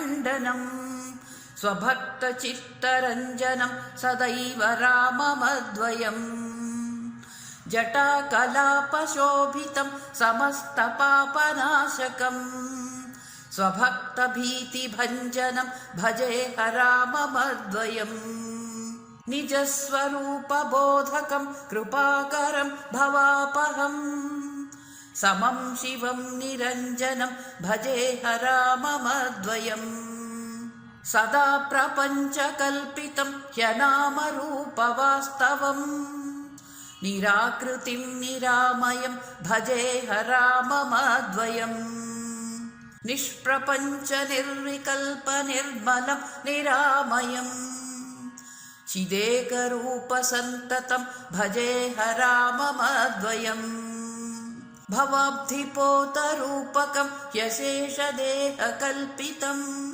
खण्डनम् स्वभक्तचित्तरञ्जनं सदैव राममद्वयम् जटाकलापशोभितं समस्तपापनाशकम् स्वभक्तभीतिभञ्जनं भजेह राममद्वयम् निजस्वरूपबोधकं कृपाकरं भवापहम् समं शिवं निरञ्जनं भजेह राममद्वयम् सदा प्रपञ्चकल्पितं ह्यनामरूपवास्तवम् निराकृतिं निरामयं भजेह राममद्वयम् निष्प्रपञ्च निर्विकल्प निर्मलं निरामयम् चिदेकरूपसन्ततं भजेह राममद्वयम् भवाब्धिपोतरूपकं ह्यशेषदेहकल्पितम्